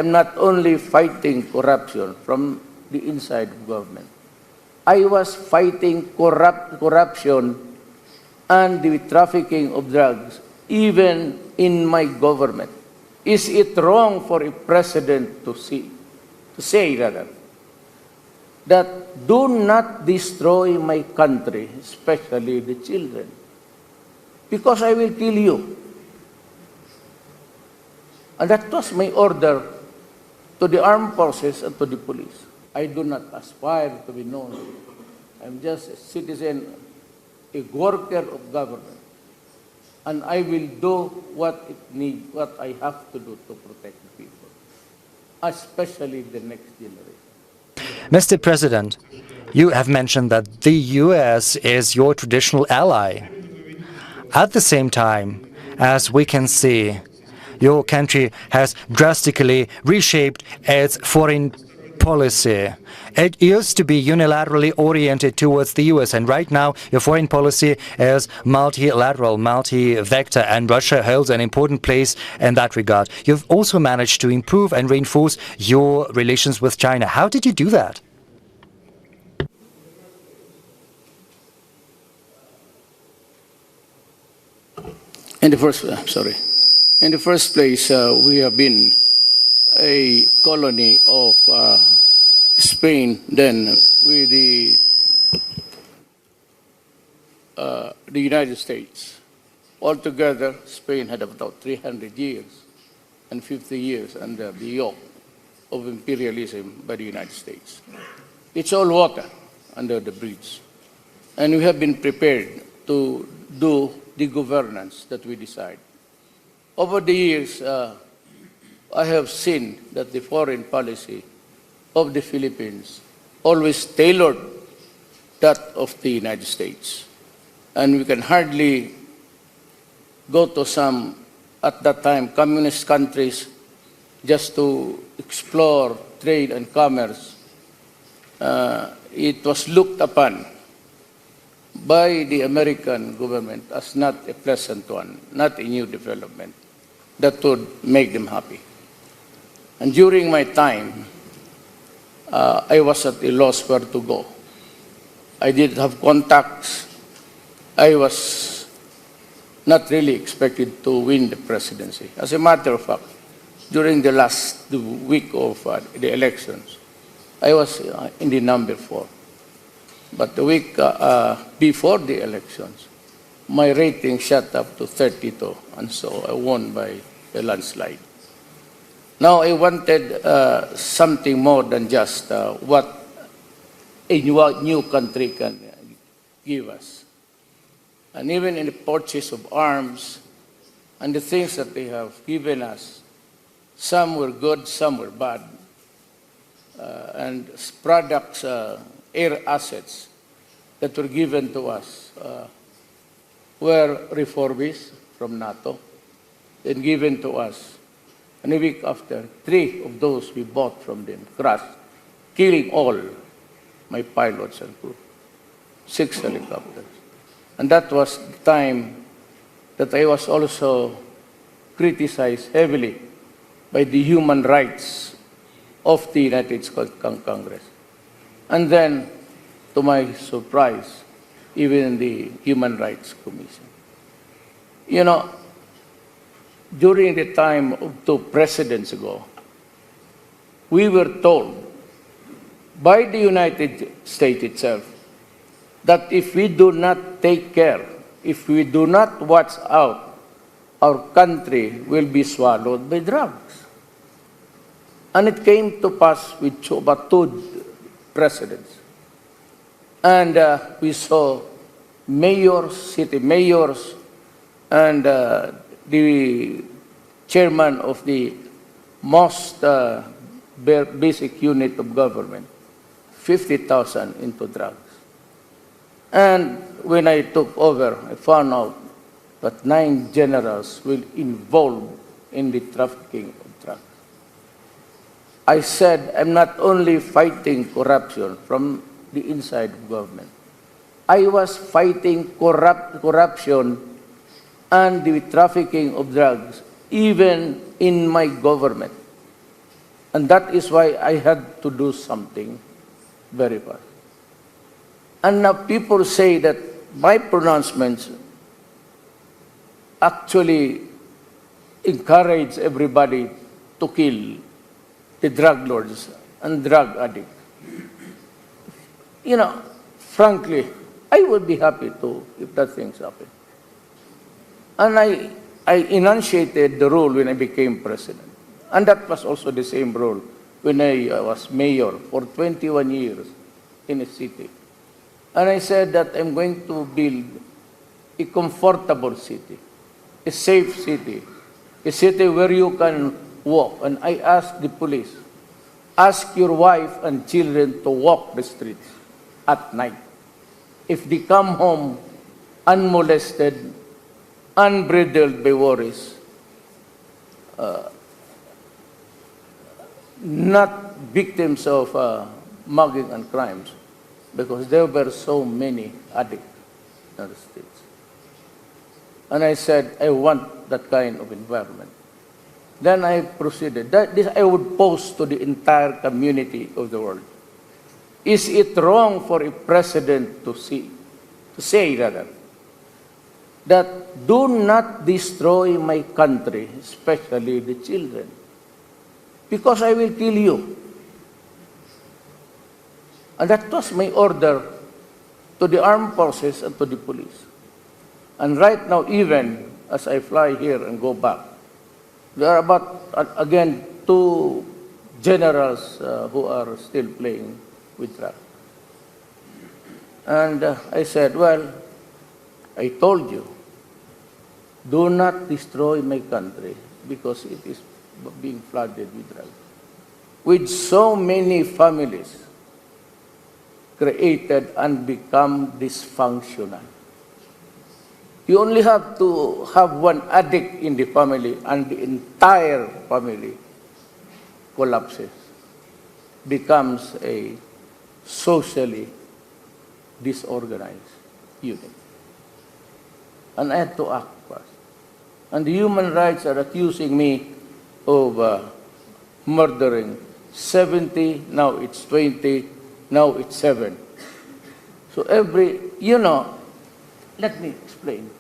I'm not only fighting corruption from the inside of government. I was fighting corruption and the trafficking of drugs even in my government. Is it wrong for a president to say that do not destroy my country, especially the children, because I will kill you? And that was my order to the armed forces and to the police. I do not aspire to be known. I'm just a citizen, a worker of government. And I will do what I have to do to protect the people, especially the next generation. Mr. President, you have mentioned that the US is your traditional ally. At the same time, as we can see, your country has drastically reshaped its foreign policy. It used to be unilaterally oriented towards the US, and right now your foreign policy is multilateral, multi-vector, and Russia holds an important place in that regard. You've also managed to improve and reinforce your relations with China. How did you do that? In the first place, we have been a colony of Spain then with the United States. Altogether, Spain had about 300 years and 50 years under the yoke of imperialism by the United States. It's all water under the bridge. And we have been prepared to do the governance that we decide. Over the years, I have seen that the foreign policy of the Philippines always tailored that of the United States. And we can hardly go to some, at that time, communist countries just to explore trade and commerce. It was looked upon by the American government as not a pleasant one, not a new development that would make them happy. And during my time, I was at a loss where to go. I didn't have contacts. I was not really expected to win the presidency. As a matter of fact, during the last week of the elections, I was in the number 4. But the week before the elections, my rating shot up to 32, and so I won by a landslide. Now I wanted something more than just what a new country can give us. And even in the purchase of arms and the things that they have given us, some were good, some were bad. And products, air assets that were given to us were refurbished from NATO and given to us. And a week after, 3 of those we bought from them crashed, killing all my pilots and crew. 6 helicopters. And that was the time that I was also criticized heavily by the human rights of the United States Congress. And then, to my surprise, even the Human Rights Commission. You know, during the time of 2 presidents ago, we were told by the United States itself that if we do not take care, if we do not watch out, our country will be swallowed by drugs. And it came to pass with about 2 presidents. And we saw mayors, city mayors, and the chairman of the most basic unit of government, 50,000 into drugs. And when I took over, I found out that 9 generals were involved in the trafficking of drugs. I said, I'm not only fighting corruption from the inside of government. I was fighting corruption and the trafficking of drugs even in my government. And that is why I had to do something very fast. And now people say that my pronouncements actually encourage everybody to kill the drug lords and drug addicts. You know, frankly, I would be happy to if that things happen. And I enunciated the rule when I became president. And that was also the same rule when I was mayor for 21 years in a city. And I said that I'm going to build a comfortable city, a safe city, a city where you can walk. And I asked the police, ask your wife and children to walk the streets at night. If they come home unmolested, unbridled by worries, not victims of mugging and crimes, because there were so many addicts in the streets. And I said, I want that kind of environment. Then I proceeded. This I would pose to the entire community of the world. Is it wrong for a president to say that do not destroy my country, especially the children, because I will kill you? And that was my order to the armed forces and to the police. And right now, even as I fly here and go back, there are about, again, 2 generals who are still playing with drugs. And I said, well, I told you, do not destroy my country because it is being flooded with drugs. With so many families created and become dysfunctional. You only have to have one addict in the family and the entire family collapses, becomes a socially disorganized unit. And I had to act fast. And the human rights are accusing me of murdering 70, now it's 20, now it's 7. So let me explain.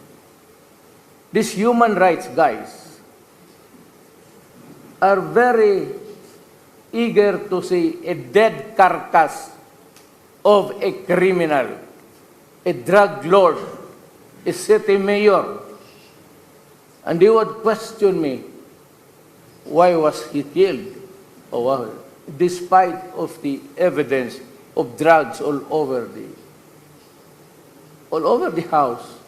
These human rights guys are very eager to see a dead carcass of a criminal, a drug lord, a city mayor. And they would question me, why was he killed? Despite of the evidence of drugs all over the house,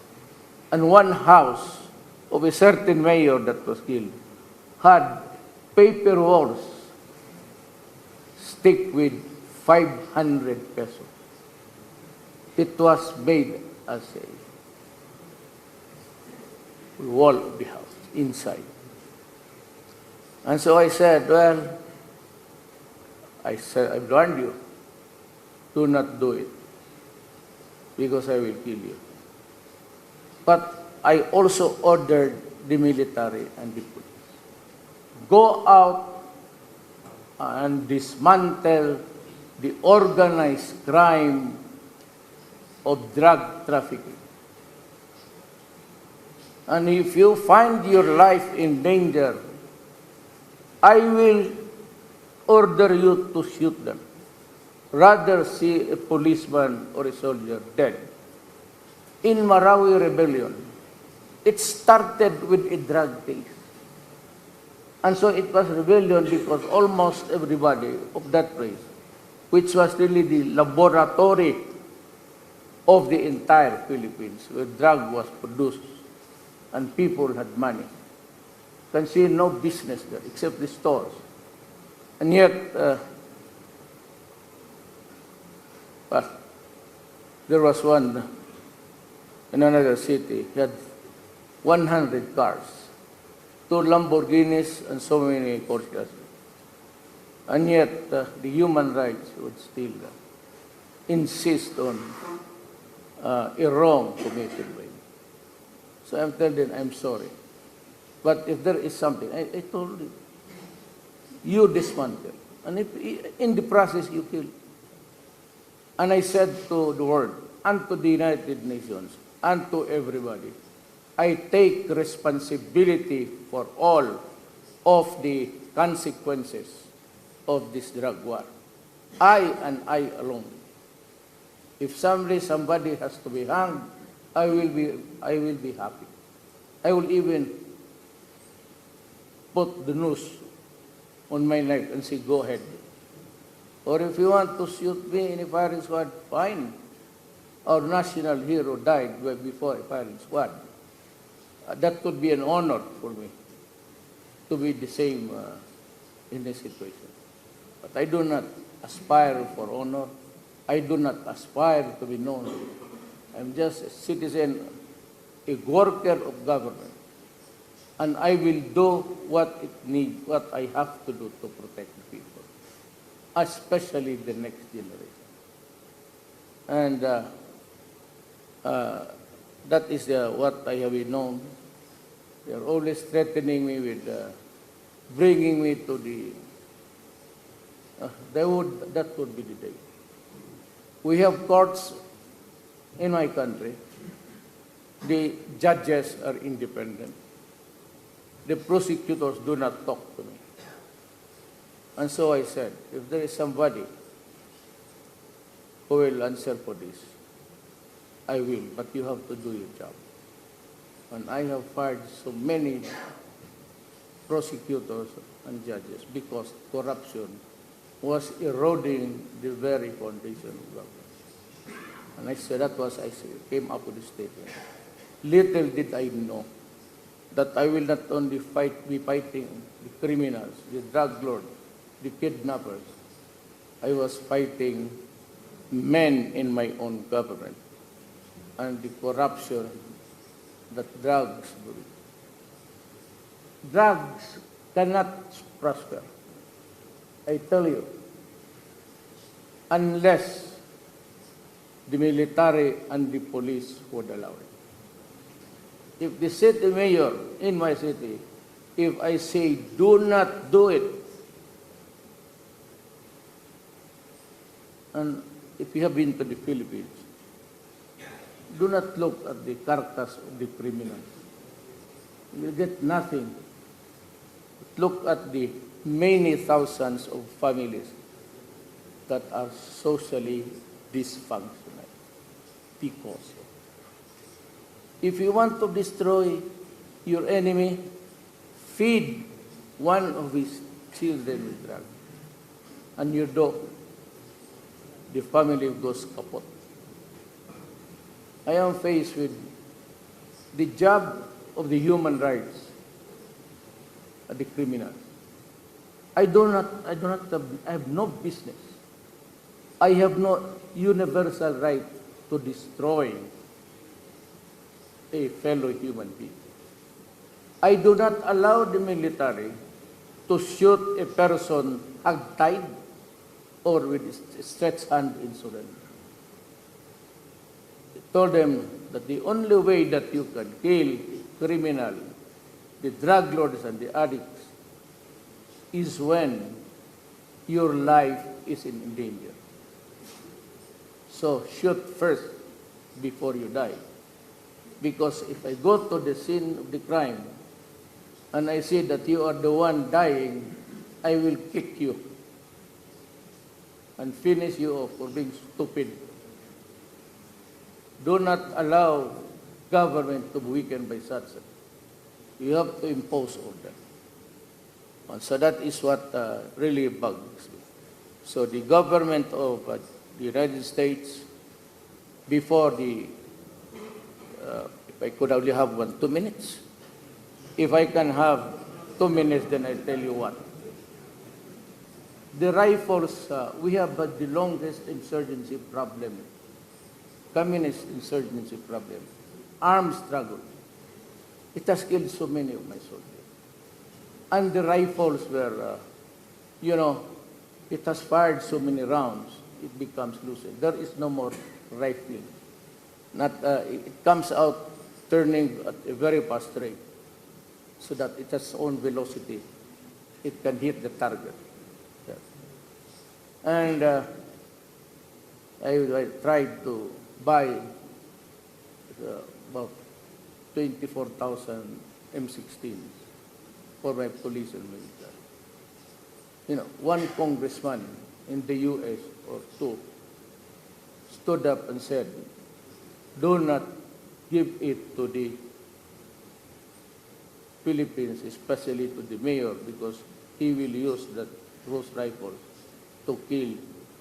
and one house of a certain mayor that was killed had paper walls stick with 500 pesos. It was made as a wall of the house inside. And so I said, well, I've warned you, do not do it, because I will kill you. But I also ordered the military and the police, go out and dismantle the organized crime of drug trafficking. And if you find your life in danger, I will order you to shoot them. Rather see a policeman or a soldier dead. In Marawi rebellion, it started with a drug case. And so it was rebellion because almost everybody of that place, which was really the laboratory of the entire Philippines, where drug was produced and people had money, can see no business there except the stores. And yet, there was one in another city. He had 100 cars, 2 Lamborghinis, and so many Porsches. And yet, the human rights would still insist on a wrong committed by him. So I'm telling them, I'm sorry. But if there is something, I told you, you dismantle. And if in the process you kill. And I said to the world, and to the United Nations, and to everybody, I take responsibility for all of the consequences of this drug war. I and I alone. If somebody has to be hanged, I will be happy. I will even put the noose on my neck and say, go ahead. Or if you want to shoot me in a firing squad, fine. Our national hero died before a firing squad. That could be an honor for me to be the same in this situation. But I do not aspire for honor. I do not aspire to be known. I'm just a citizen, a worker of government. And I will do what I have to do to protect the people, especially the next generation. And that is what I have been known. They are always threatening me with bringing me to the... that would be the day. We have courts in my country. The judges are independent. The prosecutors do not talk to me. And so I said, if there is somebody who will answer for this, I will, but you have to do your job. And I have fired so many prosecutors and judges because corruption was eroding the very foundation of government. And I said, came up with a statement. Little did I know that I will not only be fighting the criminals, the drug lords, the kidnappers. I was fighting men in my own government and the corruption that drugs bring. Drugs cannot prosper, I tell you, unless the military and the police would allow it. If the city mayor in my city, if I say do not do it, and if you have been to the Philippines, do not look at the carcass of the criminals. You get nothing. Look at the many thousands of families that are socially dysfunctional because if you want to destroy your enemy, feed one of his children with drugs, and your dog, the family goes kaput. I am faced with the job of the human rights of the criminals. I have no business. I have no universal right to destroy a fellow human being. I do not allow the military to shoot a person hog-tied or with a stretched hand in surrender. I told them that the only way that you can kill criminal, the drug lords and the addicts, is when your life is in danger. So shoot first before you die. Because if I go to the scene of the crime and I see that you are the one dying, I will kick you and finish you off for being stupid. Do not allow government to be weakened by such. You have to impose order. And so that is what really bugs me. So the government of the United States, before the if I could only have 2 minutes. If I can have 2 minutes, then I'll tell you what. The rifles, we have the longest insurgency problem, communist insurgency problem, armed struggle. It has killed so many of my soldiers. And the rifles were, it has fired so many rounds, it becomes loosened. There is no more rifling. It comes out turning at a very fast rate so that it has own velocity. it can hit the target. Yes. And I tried to buy about 24,000 M16s for my police and military. You know, one congressman in the U.S. or two stood up and said, do not give it to the Philippines, especially to the mayor, because he will use those rifles to kill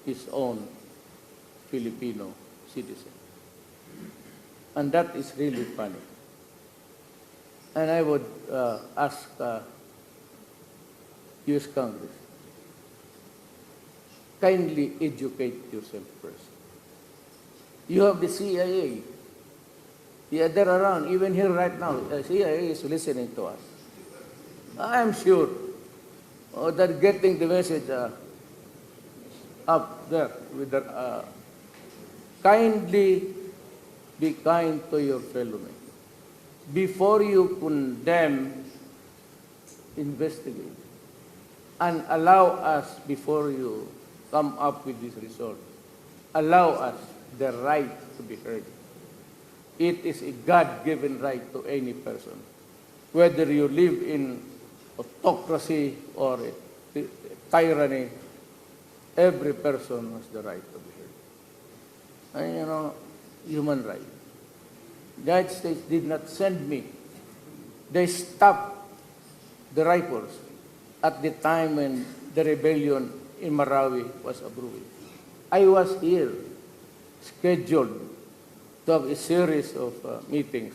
his own Filipino citizen. And that is really funny. And I would ask U.S. Congress, kindly educate yourself first. You have the CIA. Yeah, they're around. Even here right now, the CIA is listening to us. I am sure they're getting the message up there. With the, kindly be kind to your fellow men. Before you condemn, investigate. And allow us, before you come up with this result, allow us the right to be heard. It is a God-given right to any person. Whether you live in autocracy or a tyranny, every person has the right to be heard. And you know, human right. The United States did not send me. They stopped the rifles at the time when the rebellion in Marawi was brewing. I was here, scheduled to have a series of meetings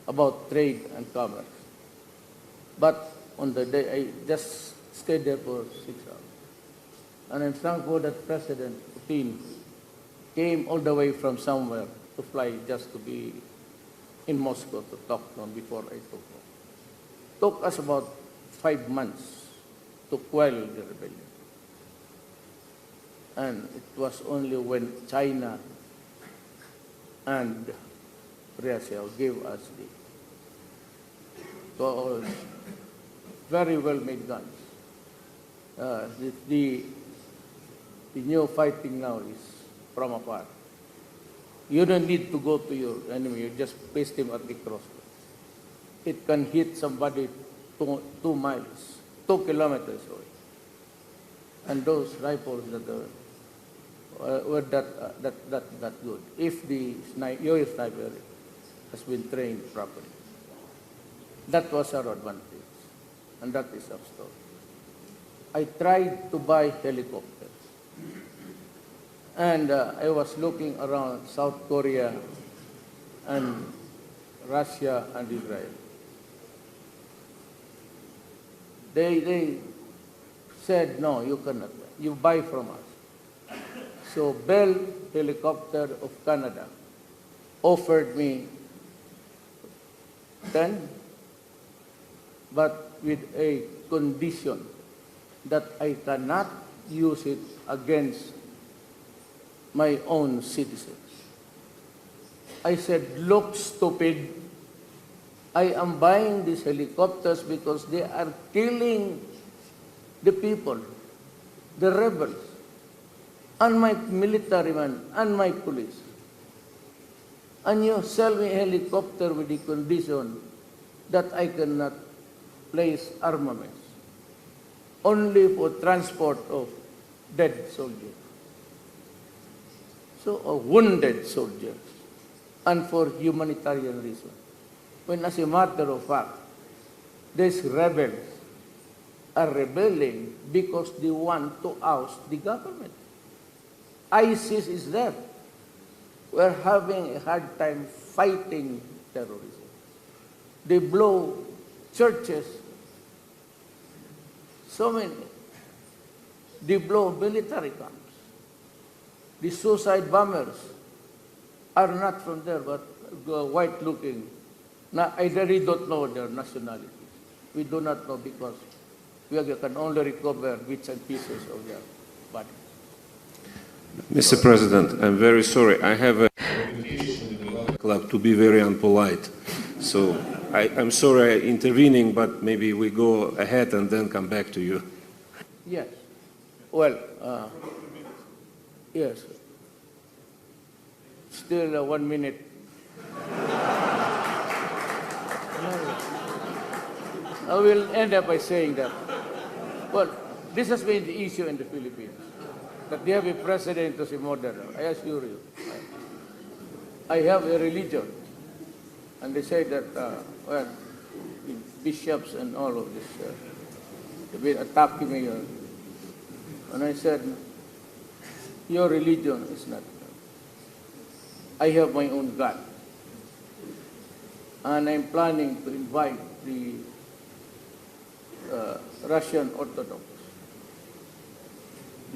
about trade and commerce. But on the day, I just stayed there for 6 hours. And I'm thankful that President Putin came all the way from somewhere to fly just to be in Moscow to talk to him before I took off. Took us about 5 months to quell the rebellion. And it was only when China and Russia gave us the very well-made guns. The new fighting now is from afar. You don't need to go to your enemy, you just place them at the crossroads. It can hit somebody 2 miles, 2 kilometers away. And those rifles that were that good, if your sniper has been trained properly. That was our advantage, and that is our story. I tried to buy helicopters. And I was looking around South Korea and Russia and Israel. They said, no, you cannot buy. You buy from us. So Bell Helicopter of Canada offered me 10, but with a condition that I cannot use it against my own citizens. I said, look, stupid. I am buying these helicopters because they are killing the people, the rebels, and my military men, and my police. And you sell me a helicopter with the condition that I cannot place armaments, only for transport of dead soldiers. So, wounded soldiers, and for humanitarian reasons. When as a matter of fact, these rebels are rebelling because they want to oust the government. ISIS is there. We're having a hard time fighting terrorism. They blow churches, so many. They blow military camps. The suicide bombers are not from there, but white-looking. I really don't know their nationalities. We do not know because we can only recover bits and pieces of their body. Mr. President, I'm very sorry. I have a reputation in the club to be very unpolite. So I'm sorry I'm intervening, but maybe we go ahead and then come back to you. Yes. Well, yes. Still 1 minute. I will end up by saying that, well, this has been the issue in the Philippines, that they have a president who's a murderer. I assure you. I have a religion, and they say that, well, bishops and all of this, they've been attacking me. And I said, your religion is not. I have my own God. And I'm planning to invite the Russian Orthodox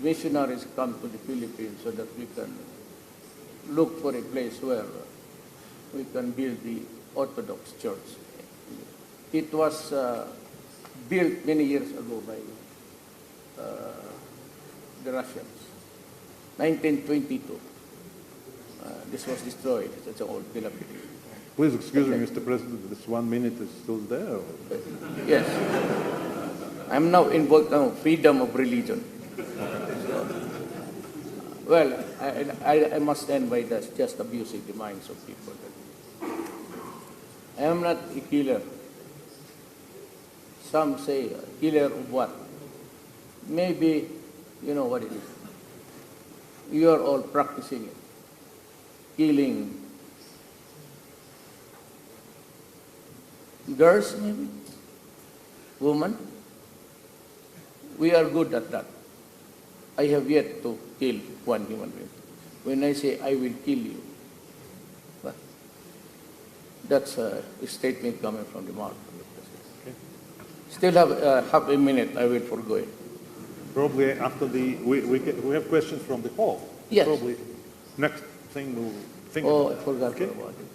missionaries come to the Philippines so that we can look for a place where we can build the Orthodox Church. It was built many years ago by the Russians, 1922. This was destroyed. It's an old Philippines. Please excuse me, Mr. President, this 1 minute is still there. Yes. I'm now involved in freedom of religion. Well, I must end by this, just abusing the minds of people. I am not a killer. Some say, killer of what? Maybe, you know what it is. You are all practicing it. Killing girls, maybe? Women? We are good at that. I have yet to kill one human being. When I say I will kill you, well, that's a statement coming from the mouth of the president. Okay. Still have half a minute, I will forgo it. Probably after the, we have questions from the hall. Yes. Probably next thing we'll think Oh, I about. forgot Okay. about it.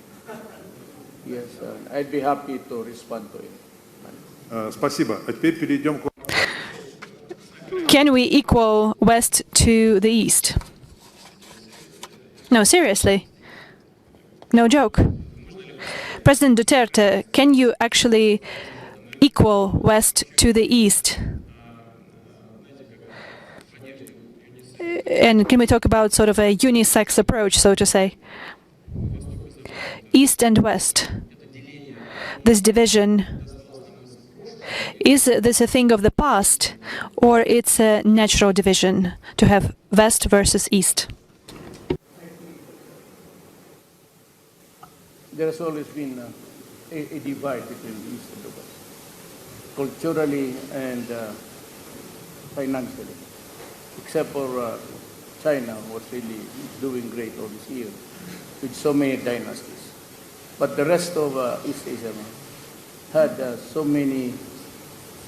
Yes, I'd be happy to respond to it. Спасибо. А теперь перейдем к... Can we equal West to the East? No, seriously. No joke. President Duterte, can you actually equal West to the East? And can we talk about sort of a unisex approach, so to say? East and West. This division, is this a thing of the past, or it's a natural division to have West versus East? There has always been a divide between the East and the West, culturally and financially, except for China, was really doing great all these years with so many dynasties. But the rest of East Asia had so many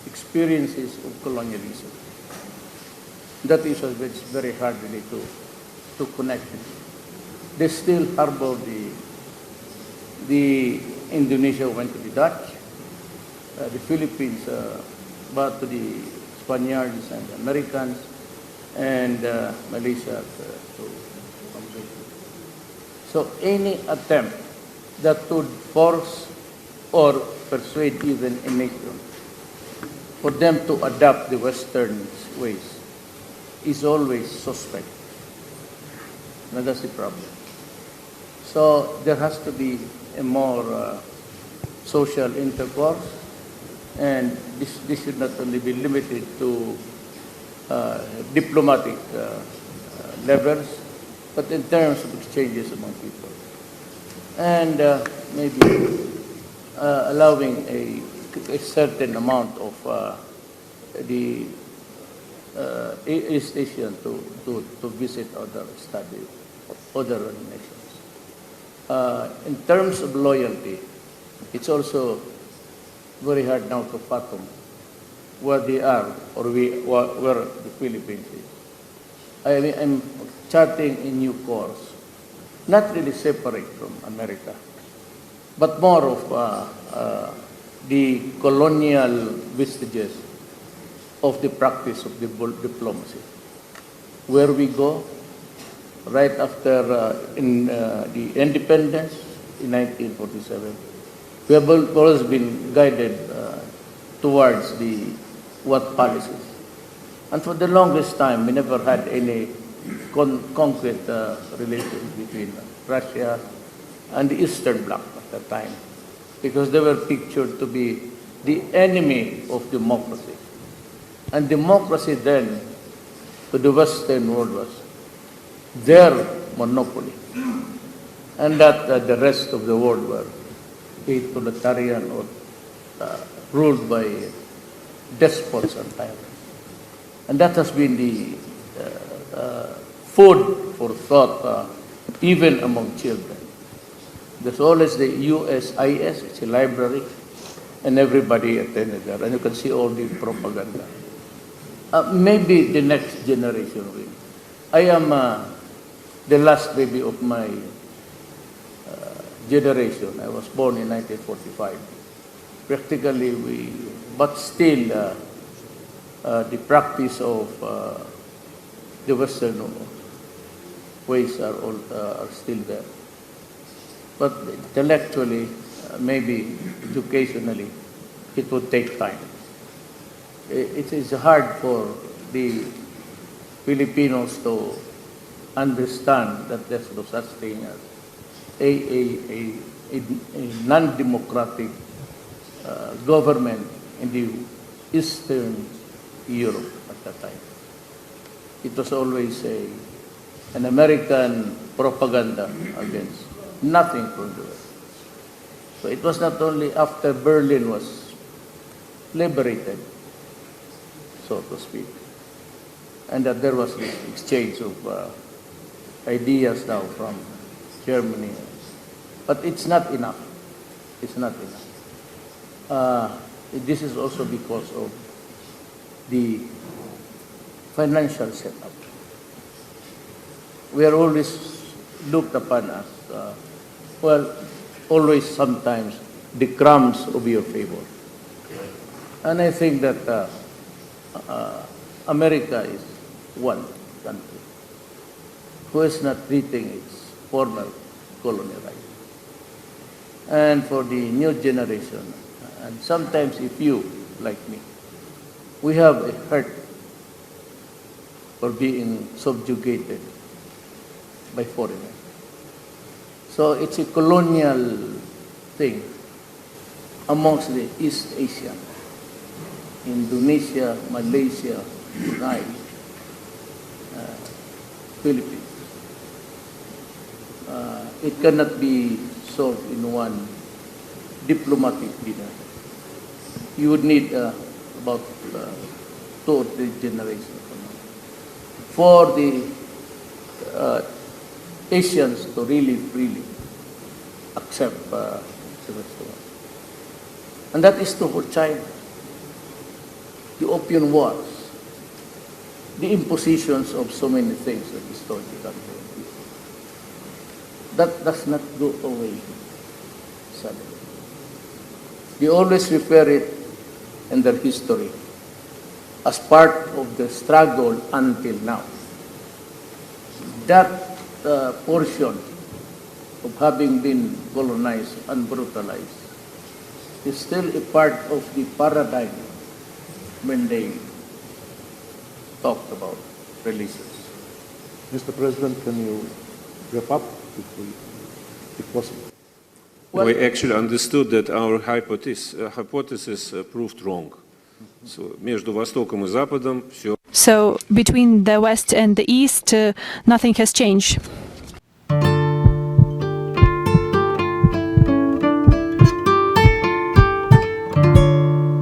experiences of colonialism. That is why it's very hard really to connect it. They still harbor the Indonesia went to the Dutch, the Philippines bought to the Spaniards and the Americans, and Malaysia to Malaysia. So any attempt that would force or persuade even a nation for them to adopt the Western ways is always suspect. Now that's the problem. So there has to be a more social intercourse, and this should not only be limited to diplomatic levels, but in terms of exchanges among people. And maybe allowing a certain amount of the East Asian to visit other studies, other nations. In terms of loyalty, it's also very hard now to fathom where they are or where the Philippines is. I'm charting a new course, not really separate from America, but more of the colonial vestiges of the practice of the diplomacy. Where we go, right after the independence in 1947, We have always been guided towards what policies. And for the longest time, we never had any concrete relations between Russia and the Eastern Bloc at that time, because they were pictured to be the enemy of democracy. And democracy then, to the Western world, was their monopoly. And that the rest of the world were totalitarian or ruled by despots and tyrants. And that has been the food for thought, even among children. There's always the USIS, it's a library, and everybody attended there, and you can see all the propaganda. Maybe the next generation will. I am the last baby of my generation. I was born in 1945. Practically, but still, the practice of the Western ways are still there. But intellectually, maybe educationally, it would take time. It is hard for the Filipinos to understand that there's no such thing as a non-democratic government in the Eastern Europe at that time. It was always an American propaganda against nothing from the West. So it was not only after Berlin was liberated, so to speak, and that there was this exchange of ideas now from Germany. But it's not enough. It's not enough. This is also because of the financial setup. We are always looked upon as, always sometimes the crumbs of your favor. And I think that America is one country who is not treating its former colony right. And for the new generation, and sometimes if you, like me, we have a hurt for being subjugated by foreigners. So it's a colonial thing amongst the East Asia, Indonesia, Malaysia, Brunei, Philippines. It cannot be solved in one diplomatic dinner. You would need about 2 or 3 generations for the Asians to really accept the Western world. And that is true for China. The Opium Wars, the impositions of so many things that destroyed the country. That does not go away suddenly. They always refer it in their history as part of the struggle until now. That portion of having been colonized and brutalized is still a part of the paradigm when they talked about religions. Mr. President, can you wrap up if possible? We actually understood that our hypothesis proved wrong. So, между Востоком и Западом все. So between the West and the East, nothing has changed.